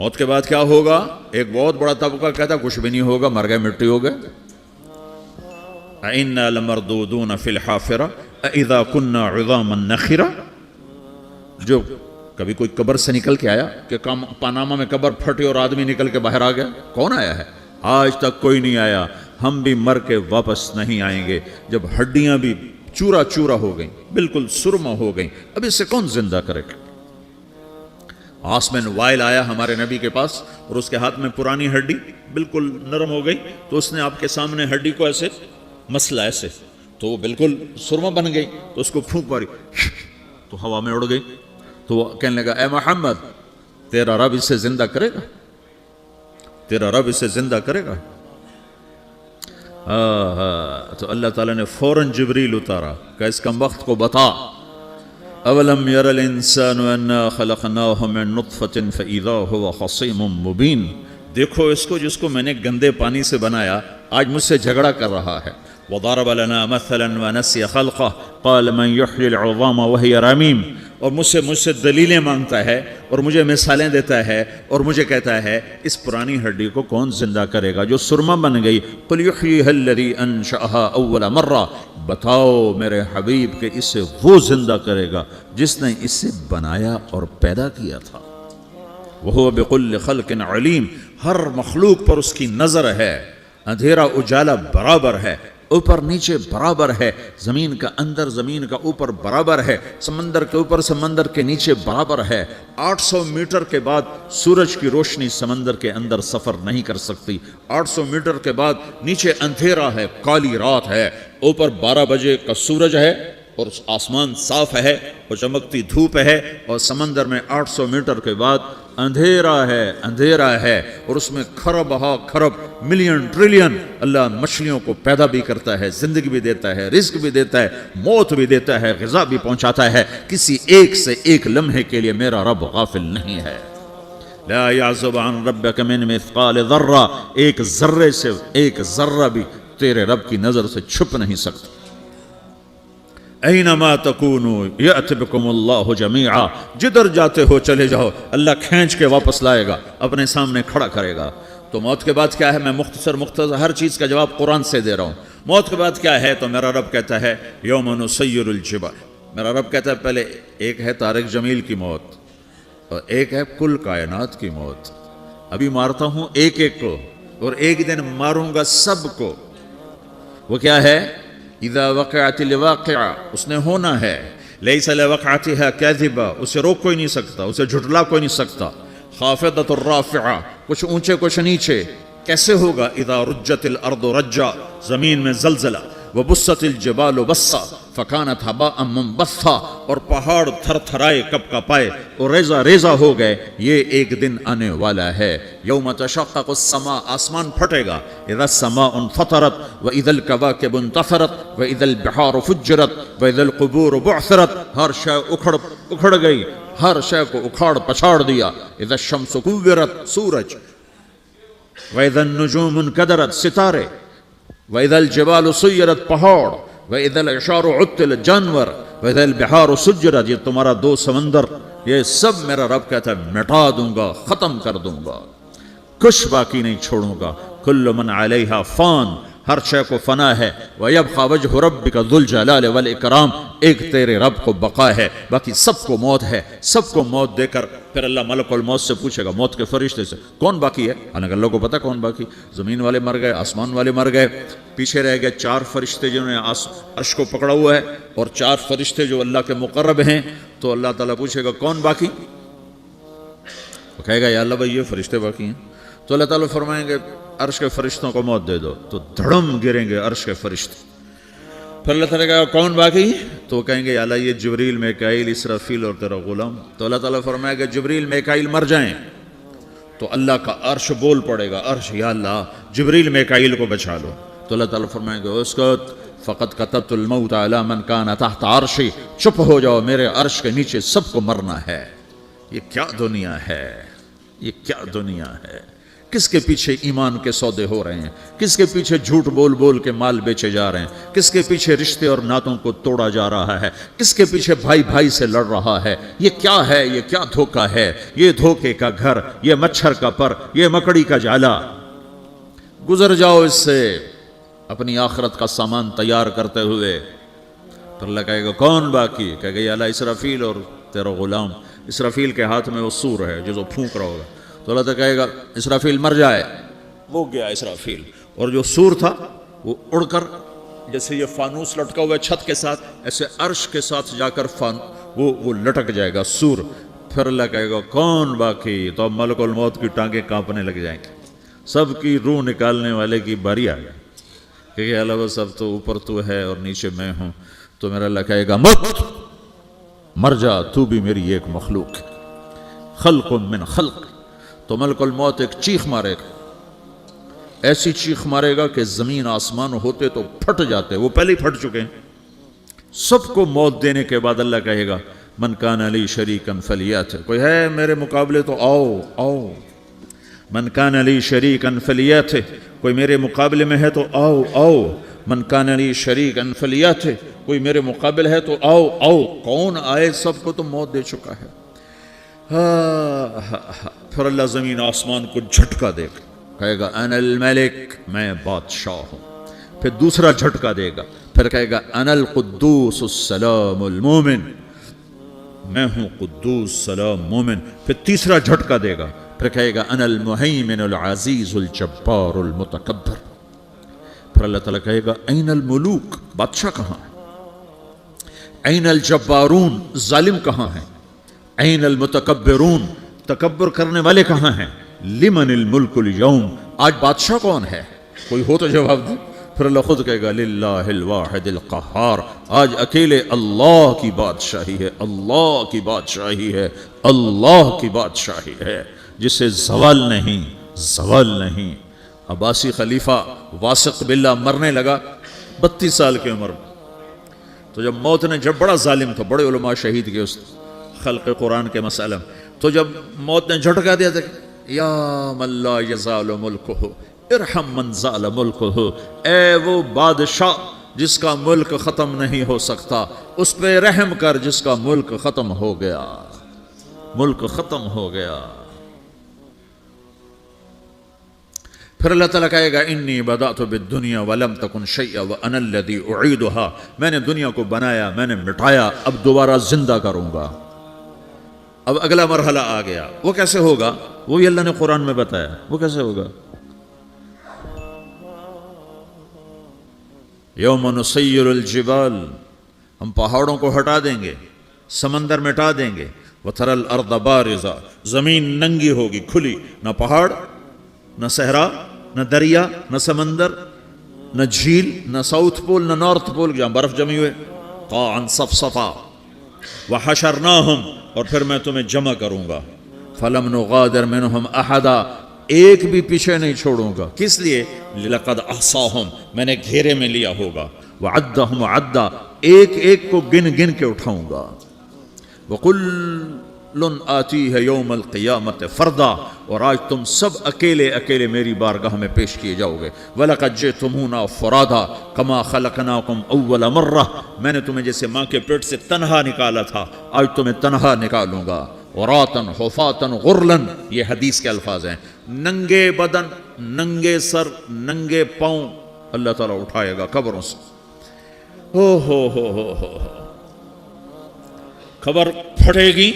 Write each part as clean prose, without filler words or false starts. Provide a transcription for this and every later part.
موت کے بعد کیا ہوگا؟ ایک بہت بڑا طبقہ کہتا کچھ بھی نہیں ہوگا، مر گئے مٹی ہو گئے. اِنَّا لَمَرْدُودُونَ فِي الْحَافِرَةِ اِذَا كُنَّا عِظَامًا نَخِرَةً. جو کبھی کوئی قبر سے نکل کے آیا کہ پاناما میں قبر پھٹی اور آدمی نکل کے باہر آ گیا؟ کون آیا ہے؟ آج تک کوئی نہیں آیا. ہم بھی مر کے واپس نہیں آئیں گے. جب ہڈیاں بھی چورا چورا ہو گئیں، بالکل سرما ہو گئیں، اب اسے کون زندہ کرے گا؟ آسمین وائل آیا ہمارے نبی کے پاس اور اس کے ہاتھ میں پرانی ہڈی بالکل نرم ہو گئی، تو اس نے آپ کے سامنے ہڈی کو ایسے مسلا ایسے، تو وہ بالکل سرما بن گئی. تو اس کو پھونک ماری تو ہوا میں اڑ گئی. تو وہ کہنے لگا اے محمد، تیرا رب اسے زندہ کرے گا؟ تیرا رب اسے زندہ کرے گا؟ تو اللہ تعالیٰ نے فوراً جبریل اتارا کہ اس کا وقت کو بتا. اولم یر الانسان انا خلقناہ من نطفۃ فاذا هو خصیم مبین. دیکھو اس کو جس کو میں نے گندے پانی سے بنایا، آج مجھ سے جھگڑا کر رہا ہے. وضرب لنا مثلا ونسی خلقہ قال من یحیی العظام وہی رمیم. اور مجھ سے دلیلیں مانگتا ہے اور مجھے مثالیں دیتا ہے اور مجھے کہتا ہے اس پرانی ہڈی کو کون زندہ کرے گا جو سرما بن گئی؟ قل یحییھا الذی انشأھا اول مرہ. بتاؤ میرے حبیب کہ اسے وہ زندہ کرے گا جس نے اسے بنایا اور پیدا کیا تھا. وہو بکل خلق علیم. ہر مخلوق پر اس کی نظر ہے. اندھیرا اجالا برابر ہے، اوپر نیچے برابر ہے، زمین کا اندر زمین کا اوپر برابر ہے، سمندر کے اوپر سمندر کے نیچے برابر ہے. 800 میٹر کے بعد سورج کی روشنی سمندر کے اندر سفر نہیں کر سکتی. 800 میٹر کے بعد نیچے اندھیرا ہے، کالی رات ہے، اوپر 12 بجے کا سورج ہے اور آسمان صاف ہے اور چمکتی دھوپ ہے، اور سمندر میں 800 میٹر کے بعد اندھیرا ہے اور اس میں کھرب ہا کھرب ملین ٹریلین اللہ مچھلیوں کو پیدا بھی کرتا ہے، زندگی بھی دیتا ہے، رزق بھی دیتا ہے، موت بھی دیتا ہے، غذا بھی پہنچاتا ہے. کسی ایک سے ایک لمحے کے لیے میرا رب غافل نہیں ہے. لا يعزب عن ربك من مثقال ذرہ. ایک ذرے سے ایک ذرہ بھی تیرے رب کی نظر سے چھپ نہیں سکتا. اینما تکونوا یأت بکم اللہ جمیعا. جدھر جاتے ہو چلے جاؤ، اللہ کھینچ کے واپس لائے گا، اپنے سامنے کھڑا کرے گا. تو موت کے بعد کیا ہے؟ میں مختصر ہر چیز کا جواب قرآن سے دے رہا ہوں. موت کے بعد کیا ہے؟ تو میرا رب کہتا ہے یوم نسیر الجبال. میرا رب کہتا ہے پہلے ایک ہے طارق جمیل کی موت اور ایک ہے کل کائنات کی موت. ابھی مارتا ہوں ایک ایک کو اور ایک دن ماروں گا سب کو. وہ کیا ہے؟ اذا وقعت الواقعہ. اس نے ہونا ہے. لیس لوقعتها کاذبہ. اسے روک کوئی نہیں سکتا، اسے جھٹلا کوئی نہیں سکتا. خافضۃ الرافعہ. کچھ اونچے کچھ نیچے. کیسے ہوگا؟ اذا رجت الارض رجا. زمین میں زلزلہ. وبست الجبال بسا فکانت ہباء منبثا. اور پہاڑ تھر تھرائے کپ کپائے اور ریزہ ریزہ ہو گئے. یہ ایک دن آنے والا ہے. یوم تشقق السماء. آسمان پھٹے گا. اذا السماء انفطرت واذا الكواكب انتثرت واذا البحار فجرت واذا القبور بعثرت. ہر شے اکھڑ گئی، ہر شے کو اکھاڑ پچھاڑ دیا. اذا الشمس كورت. سورج. واذا النجوم انكدرت. ستارے. وَإِذَا الْجِبَالُ سُيِّرَتْ. پہاڑ. وَإِذَا الْعِشَارُ عُطِّلَتْ. جانور. وَإِذَا الْبِحَارُ سُجِّرَتْ. یہ تمہارا 2 سمندر، یہ سب میرا رب کہتا ہے مٹا دوں گا، ختم کر دوں گا، کچھ باقی نہیں چھوڑوں گا. كُلُّ مَنْ عَلَيْهَا فان. ہر شے کو فنا ہے. وَيَبْقَى وَجْهُ رَبِّكَ ذُو الْجَلَالِ وَالْإِكْرَامِ. ایک تیرے رب کو بقا ہے، باقی سب کو موت ہے. سب کو موت دے کر پھر اللہ ملک الموت سے پوچھے گا، موت کے فرشتے سے، کون باقی ہے؟ حالانکہ اللہ کو پتا کون باقی. زمین والے مر گئے، آسمان والے مر گئے، پیچھے رہ گئے 4 فرشتے جنہوں نے عرش کو پکڑا ہوا ہے اور 4 فرشتے جو اللہ کے مقرب ہیں. تو اللہ تعالیٰ پوچھے گا کون باقی؟ وہ کہے گا یا اللہ بھائی یہ فرشتے باقی ہیں. تو اللہ تعالیٰ فرمائیں گے عرش کے فرشتوں کو موت دے دو. تو دھڑم گریں گے عرش کے فرشتے. پھر اللہ تعالیٰ کہا کون باقی؟ تو وہ کہیں گے یا اللہ یہ جبریل میکائیل اسرافیل اور تیرا غلام. تو اللہ تعالیٰ فرمائے گا جبریل میکائیل مر جائیں. تو اللہ کا عرش بول پڑے گا، عرش یا اللہ جبریل میکائیل کو بچا لو. تو اللہ تعالیٰ فرمائیں گے اسکت فقط کتبت الموت علی من کان تحت عرشی. چپ ہو جاؤ، میرے عرش کے نیچے سب کو مرنا ہے. یہ کیا دنیا ہے، یہ کیا دنیا ہے. کس کے پیچھے ایمان کے سودے ہو رہے ہیں، کس کے پیچھے جھوٹ بول بول کے مال بیچے جا رہے ہیں، کس کے پیچھے رشتے اور ناتوں کو توڑا جا رہا ہے، کس کے پیچھے بھائی بھائی سے لڑ رہا ہے، یہ کیا ہے، یہ کیا دھوکہ ہے، یہ دھوکے کا گھر، یہ مچھر کا پر، یہ مکڑی کا جالا۔ گزر جاؤ اس سے اپنی آخرت کا سامان تیار کرتے ہوئے۔ پھر اللہ کہے گا کون باقی؟ کہے گا یا اللہ اسرافیل اور تیرا غلام۔ اسرافیل کے ہاتھ میں وہ سور ہے جو پھونک رہا ہوگا، تو اللہ تعالیٰ کہے گا اسرافیل مر جائے، وہ گیا اسرافیل، اور جو سور تھا وہ اڑ کر جیسے یہ فانوس لٹکا ہوا ہے چھت کے ساتھ، ایسے عرش کے ساتھ جا کر وہ لٹک جائے گا سور۔ پھر اللہ کہے گا کون باقی؟ تو اب ملک الموت کی ٹانگیں کانپنے لگ جائیں گی، سب کی روح نکالنے والے کی باری آ گئی، کہ اللہ سب تو اوپر تو ہے اور نیچے میں ہوں۔ تو میرا اللہ کہے گا مت، مر جا، تو بھی میری ایک مخلوق ہے، خلق من خلق۔ تو ملک الموت ایک چیخ مارے گا، ایسی چیخ مارے گا کہ زمین آسمان ہوتے تو پھٹ جاتے، وہ پہلے ہی پھٹ چکے ہیں۔ سب کو موت دینے کے بعد اللہ کہے گا من کان لی شریکا فلیات، کوئی ہے میرے مقابلے تو آؤ آؤ، من کان لی شریکا فلیات، کوئی میرے مقابلے میں ہے تو آؤ آؤ، من کان لی شریکا فلیات، کوئی میرے مقابل ہے تو آؤ آؤ۔ کون آئے؟ سب کو تو موت دے چکا ہے۔ پھر اللہ زمین آسمان کو جھٹکا دے گا، کہے گا انا الملک، میں بادشاہ ہوں۔ پھر دوسرا جھٹکا دے گا، پھر کہے گا انا القدوس السلام المومن، میں ہوں قدوس سلام مومن۔ پھر تیسرا جھٹکا دے گا، پھر کہے گا انا المہیمن العزیز الجبار المتکبر۔ پھر اللہ تعالیٰ کہے گا این الملوک، بادشاہ کہاں ہے؟ این الجبارون، ظالم کہاں ہیں؟ این المتکبرون، تکبر کرنے والے کہاں ہیں؟ لمن الملک اليوم، آج بادشاہ کون ہے؟ کوئی ہو تو جواب دے۔ پھر اللہ خود کہے گا للہ الواحد القہار، آج اکیلے اللہ کی بادشاہی ہے، اللہ کی بادشاہی ہے، اللہ کی بادشاہی ہے، جسے زوال نہیں، زوال نہیں۔ عباسی خلیفہ واثق باللہ مرنے لگا 32 سال کی عمر میں، تو جب موت نے، جب بڑا ظالم تھا، بڑے علماء شہید کے اس خلق قرآن کے مسئلہ میں، تو جب موت نے جھٹکا دیا تھا یا من لا یزال ملکہ ارحم من زال ملکہ، اے وہ بادشاہ جس کا ملک ختم نہیں ہو سکتا، اس پہ رحم کر جس کا ملک ختم ہو گیا، ملک ختم ہو گیا۔ پھر اللہ تعالیٰ کہے گا انی بدأت بالدنیا ولم تکن شیئا وانا الذی اعیدها، میں نے دنیا کو بنایا، میں نے مٹایا، اب دوبارہ زندہ کروں گا۔ اب اگلا مرحلہ آ گیا، وہ کیسے ہوگا؟ وہی اللہ نے قرآن میں بتایا، وہ کیسے ہوگا؟ یوم نسیر الجبال، ہم پہاڑوں کو ہٹا دیں گے، سمندر مٹا دیں گے، وتری الارض بارزہ، زمین ننگی ہوگی، کھلی، نہ پہاڑ، نہ صحرا، نہ دریا، نہ سمندر، نہ جھیل، نہ ساؤتھ پول، نہ نارتھ پول جہاں برف جمی ہوئے، قاعا صفصفا، وحشرناہم، اور پھر میں تمہیں جمع کروں گا، فلم نغادر منہم احدا، ایک بھی پیچھے نہیں چھوڑوں گا، کس لیے؟ لقد احصاہم، میں نے گھیرے میں لیا ہوگا، وعدہم عدا، ایک ایک کو گن گن کے اٹھاؤں گا، وکل آتی ہے یوم القیامت فردا، اور آج تم سب اکیلے اکیلے میری بارگاہ میں پیش کیے جاؤ گے، وَلَقَدْ جِئْتُمُونَا فُرَادًا كَمَا خَلَقْنَاكُمْ أَوَّلَ مَرَّةٍ، میں نے تمہیں جیسے ماں کے پیٹ سے تنہا نکالا تھا، آج تمہیں تنہا نکالوں گا، عُرَاةً حُفَاةً غُرْلًا، یہ حدیث کے الفاظ ہیں، ننگے بدن، ننگے سر، ننگے پاؤں اللہ تعالیٰ اٹھائے گا قبروں سے۔ ہو قبر پھٹے گی،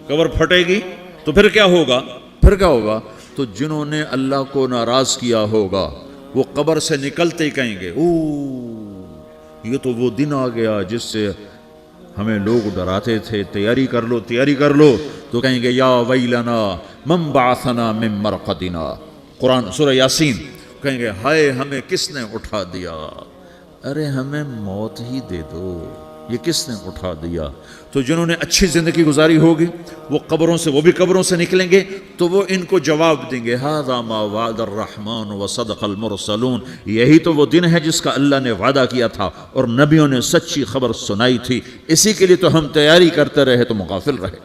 قبر پھٹے گی تو پھر کیا ہوگا؟ پھر کیا ہوگا؟ تو جنہوں نے اللہ کو ناراض کیا ہوگا وہ قبر سے نکلتے ہی کہیں گے یہ تو وہ دن آ گیا جس سے ہمیں لوگ ڈراتے تھے، تیاری کر لو تیاری کر لو، تو کہیں گے یا ویلنا من بعثنا من مرقدنا، قرآن سورہ یاسین، کہیں گے ہائے ہمیں کس نے اٹھا دیا، ارے ہمیں موت ہی دے دو، یہ کس نے اٹھا دیا۔ تو جنہوں نے اچھی زندگی گزاری ہوگی وہ قبروں سے، وہ بھی قبروں سے نکلیں گے تو وہ ان کو جواب دیں گے ھذا ما وعد الرحمن وصدق المرسلون، یہی تو وہ دن ہے جس کا اللہ نے وعدہ کیا تھا اور نبیوں نے سچی خبر سنائی تھی، اسی کے لیے تو ہم تیاری کرتے رہے تو مغافل رہے۔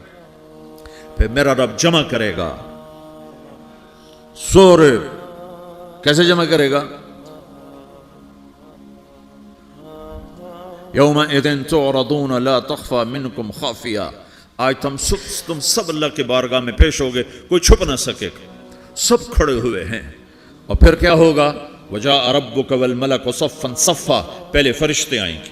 پھر میرا رب جمع کرے گا سورے کیسے جمع کرے گا؟ یومئذ تعرضون لا تخفى منکم خافیہ، آج تم سب اللہ کی بارگاہ میں پیش ہوگے، کوئی چھپ نہ سکے گا، سب کھڑے ہوئے ہیں۔ اور پھر کیا ہوگا؟ وجاء ربک والملک صفا صفا، پہلے فرشتے آئیں گے،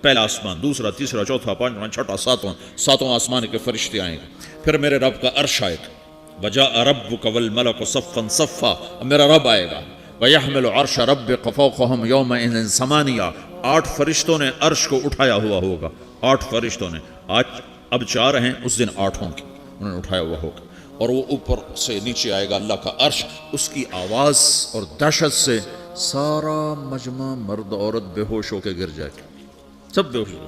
پہلا آسمان، دوسرا، تیسرا، چوتھا، پانچواں، چھٹا، ساتواں آسمان کے فرشتے آئیں گے، پھر میرے رب کا عرش آئے گا۔ وجاء ربک والملک صفا صفا، میرا رب آئے گا۔ ویحمل عرش ربک فوقہم یومئذ ثمانیہ، 8 فرشتوں نے عرش کو اٹھایا ہوا ہوگا، 8 فرشتوں نے، آج اب 4 ہیں، اس دن 8 ہوں گے، انہوں نے اٹھایا ہوا ہوگا، اور وہ اوپر سے نیچے آئے گا اللہ کا عرش، اس کی آواز اور دہشت سے سارا مجمع مرد عورت بے ہوش ہو کے گر جائے گا، سب بے ہوش ہو،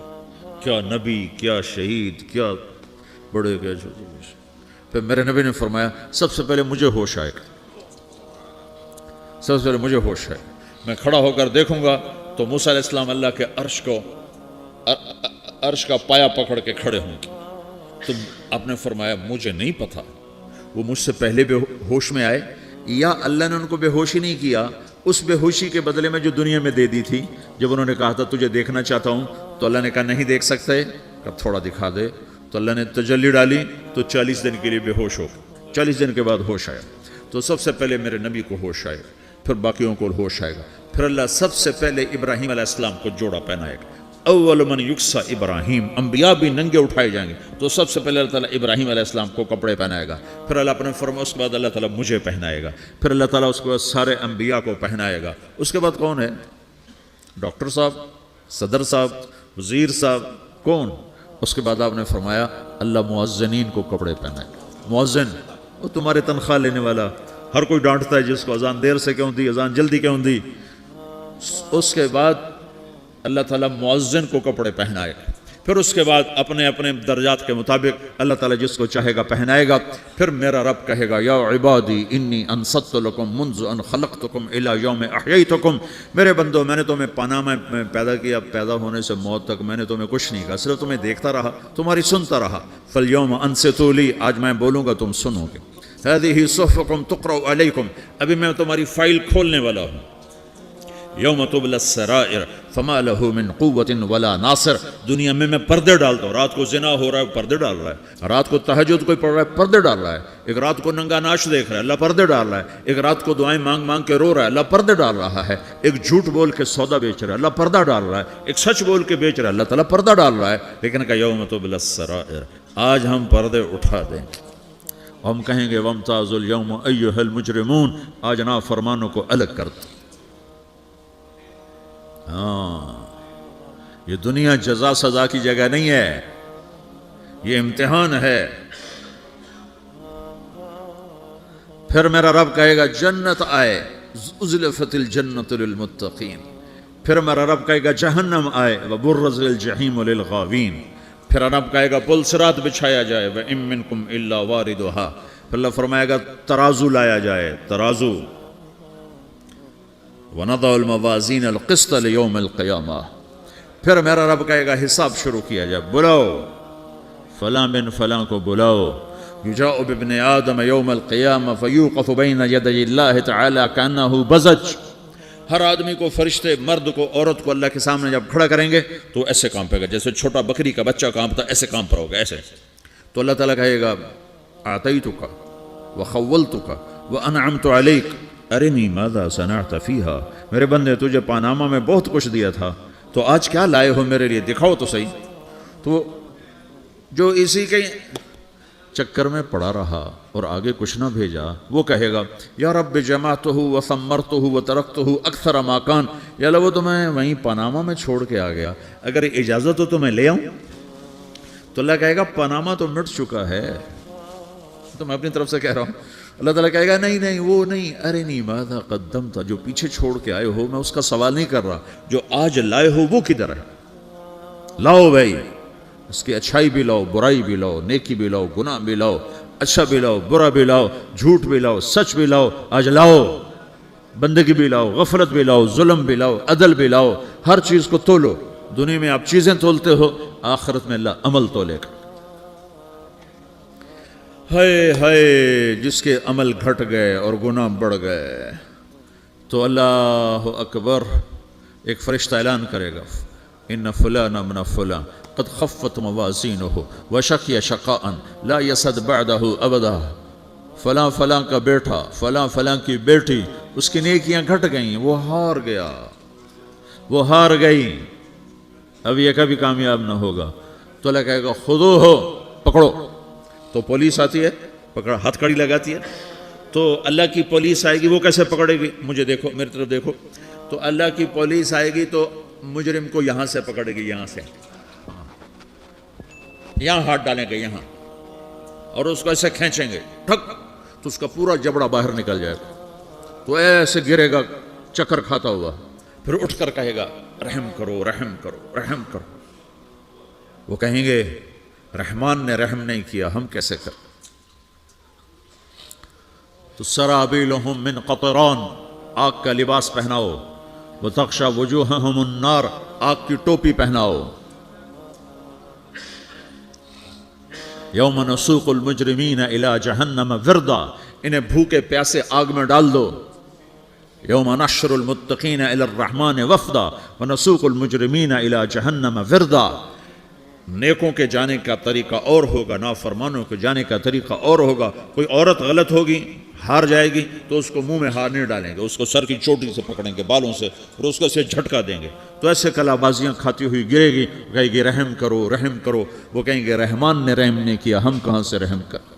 کیا نبی، کیا شہید، کیا بڑے، کیا چھوٹے۔ پھر میرے نبی نے فرمایا سب سے پہلے مجھے ہوش آئے گا، سب سے پہلے مجھے ہوش ہے، میں کھڑا ہو کر دیکھوں گا تو موسیٰ علیہ السلام اللہ کے عرش کا پایا پکڑ کے کھڑے ہوں گے۔ تو آپ نے فرمایا مجھے نہیں پتا وہ مجھ سے پہلے بے ہوش میں آئے یا اللہ نے ان کو بے ہوشی نہیں کیا، اس بے ہوشی کے بدلے میں جو دنیا میں دے دی تھی، جب انہوں نے کہا تھا تجھے دیکھنا چاہتا ہوں، تو اللہ نے کہا نہیں دیکھ سکتے، کہ تھوڑا دکھا دے، تو اللہ نے تجلی ڈالی تو 40 دن کے لیے بے ہوش ہو، 40 دن کے بعد ہوش آیا۔ تو سب سے پہلے میرے نبی کو ہوش آئے گا، پھر باقیوں کو ہوش آئے گا، پھر اللہ سب سے پہلے ابراہیم علیہ السلام کو جوڑا پہنائے گا۔ اول من یکسا ابراہیم، انبیاء بھی ننگے اٹھائے جائیں گے، تو سب سے پہلے اللہ تعالیٰ ابراہیم علیہ السلام کو کپڑے پہنائے گا، پھر اللہ اپنے فرما، اس کے بعد اللہ تعالیٰ مجھے پہنائے گا، پھر اللہ تعالیٰ اس کے بعد سارے انبیاء کو پہنائے گا۔ اس کے بعد کون ہے؟ ڈاکٹر صاحب، صدر صاحب، وزیر صاحب، کون؟ اس کے بعد آپ نے فرمایا اللہ مؤذنین کو کپڑے پہنائے گا۔ مؤذن وہ تمہارے تنخواہ لینے والا، ہر کوئی ڈانٹتا ہے جس کو اذان دیر سے کیوں دی، اذان جلدی کیوں دی۔ اس کے بعد اللہ تعالیٰ مؤذن کو کپڑے پہنائے گا، پھر اس کے بعد اپنے اپنے درجات کے مطابق اللہ تعالیٰ جس کو چاہے گا پہنائے گا۔ پھر میرا رب کہے گا یا عبادی انی انصت لکم منذ ان خلقتکم الی یوم احییتکم، میرے بندو میں نے تمہیں پاناہ میں پیدا کیا، پیدا ہونے سے موت تک میں نے تمہیں کچھ نہیں کہا، صرف تمہیں دیکھتا رہا، تمہاری سنتا رہا۔ فالیوم انصتوا لی، آج میں بولوں گا تم سنو گے۔ هذه صحفکم تقرأ علیکم، ابھی میں تمہاری فائل کھولنے والا ہوں۔ یوم تبلی السرائر فما له من قوت ولا ناصر، دنیا میں پردے ڈالتا ہوں، رات کو زنا ہو رہا ہے پردے ڈال رہا ہے، رات کو تہجد کوئی پڑھ رہا ہے پردے ڈال رہا ہے، ایک رات کو ننگا ناچ دیکھ رہا ہے اللہ پردے ڈال رہا ہے، ایک رات کو دعائیں مانگ مانگ کے رو رہا ہے اللہ پردے ڈال رہا ہے، ایک جھوٹ بول کے سودا بیچ رہا ہے اللہ پردہ ڈال رہا ہے، ایک سچ بول کے بیچ رہا ہے اللہ تعالیٰ پردہ ڈال رہا ہے۔ لیکن کہ یوم تبلی السرائر، آج ہم پردے اٹھا دیں گے، ہم کہیں گے وامتازوا اليوم ایھا المجرمون، آج نافرمانوں کو الگ کر دو۔ ہاں، یہ دنیا جزا سزا کی جگہ نہیں ہے، یہ امتحان ہے۔ پھر میرا رب کہے گا جنت آئے، ازلفت الجنت للمتقین، پھر میرا رب کہے گا جہنم آئے، وبرزت الجحیم للغاوین، پھر رب کہے گا پل صراط بچھایا جائے، وَإِن مِّنكُمْ إِلَّا وَارِدُهَا، پھر اللہ فرمائے گا ترازو لایا جائے، ترازو، وَنَضَعُ الْمَوَازِينَ الْقِسْطَ لِيَوْمِ الْقِيَامَةِ، پھر میرا رب کہے گا حساب شروع کیا جائے، بلاؤ فلاں بن فلاں کو بلاؤ، یجاء بابن آدم یوم القیامہ فیوقف بین یدی اللہ تعالی کأنہ بزج، ہر آدمی کو، فرشتے، مرد کو، عورت کو اللہ کے سامنے جب کھڑا کریں گے تو ایسے کانپے گا جیسے چھوٹا بکری کا بچہ کانپتا، ایسے کانپ رہا ہوگا ایسے۔ تو اللہ تعالیٰ کہے گا اعطیتک وخولتک وانعمت علیک ارنی ماذا صنعت فیہا، میرے بندے تجھے پاناما میں بہت کچھ دیا تھا، تو آج کیا لائے ہو میرے لیے، دکھاؤ تو صحیح۔ تو جو اسی کے چکر میں پڑا رہا اور آگے کچھ نہ بھیجا، وہ کہے گا یا رب جمعتہ وثمرتہ وترکتہ اکثر ما کان، یا اللہ وہ تو میں وہیں پاناما میں چھوڑ کے آ گیا، اگر اجازت ہو تو میں لے آؤں۔ تو اللہ کہے گا پاناما تو مٹ چکا ہے، تو میں اپنی طرف سے کہہ رہا ہوں۔ اللہ تعالیٰ کہے گا نہیں نہیں وہ نہیں، ارنی ماذا قدمت، جو پیچھے چھوڑ کے آئے ہو میں اس کا سوال نہیں کر رہا، جو آج لائے ہو وہ کدھر ہے، لاؤ بھائی، اس کی اچھائی بھی لاؤ، برائی بھی لاؤ، نیکی بھی لاؤ، گناہ بھی لاؤ، اچھا بھی لاؤ، برا بھی لاؤ، جھوٹ بھی لاؤ، سچ بھی لاؤ، آج لاؤ، بندگی بھی لاؤ، غفلت بھی لاؤ، ظلم بھی لاؤ، عدل بھی لاؤ، ہر چیز کو تولو۔ دنیا میں آپ چیزیں تولتے ہو، آخرت میں اللہ عمل تولے گا۔ ہائے ہائے جس کے عمل گھٹ گئے اور گناہ بڑھ گئے تو اللہ اکبر، ایک فرشتہ اعلان کرے گا ان فلان من فلان قد خفت موازینہ وشقی شقاء لا یسد بعدہ ابدا، فلاں فلاں کا بیٹا، فلاں فلاں کی بیٹی، اس کی نیکیاں گھٹ گئیں، وہ ہار گیا، وہ ہار گئی، اب یہ کبھی کامیاب نہ ہوگا۔ تو اللہ کہے گا خودو ہو، پکڑو۔ تو پولیس آتی ہے، پکڑا، ہتھ کڑی لگاتی ہے، تو اللہ کی پولیس آئے گی، وہ کیسے پکڑے گی؟ مجھے دیکھو، میری طرف دیکھو، تو اللہ کی پولیس آئے گی تو مجرم کو یہاں سے پکڑے گی، یہاں سے، یہاں ہاتھ ڈالیں گے یہاں، اور اس کو ایسے کھینچیں گے، ٹھک، تو اس کا پورا جبڑا باہر نکل جائے گا، تو ایسے گرے گا چکر کھاتا ہوا، پھر اٹھ کر کہے گا رحم کرو، رحم کرو، رحم کرو۔ وہ کہیں گے رحمان نے رحم نہیں کیا، ہم کیسے کریں؟ تو سرابیلہم من قطران، آگ کا لباس پہناؤ، وتغشی وجوہہم النار، آگ کی ٹوپی پہناؤ۔ یوم نسوق المجرمین الی جہنم وردا، انہیں بھوکے پیاسے آگ میں ڈال دو۔ یوم نحشر المتقین الی الرحمن وفدا ونسوق المجرمین الی جہنم وردا۔ نیکوں کے جانے کا طریقہ اور ہوگا، نافرمانوں کے جانے کا طریقہ اور ہوگا۔ کوئی عورت غلط ہوگی، ہار جائے گی، تو اس کو منہ میں ہار نہیں ڈالیں گے، اس کو سر کی چوٹی سے پکڑیں گے، بالوں سے، اور اس کو اسے جھٹکا دیں گے، تو ایسے کلا بازیاں کھاتی ہوئی گرے گی، کہے گی رحم کرو، رحم کرو۔ وہ کہیں گے رحمان نے رحم نہیں کیا، ہم کہاں سے رحم کر۔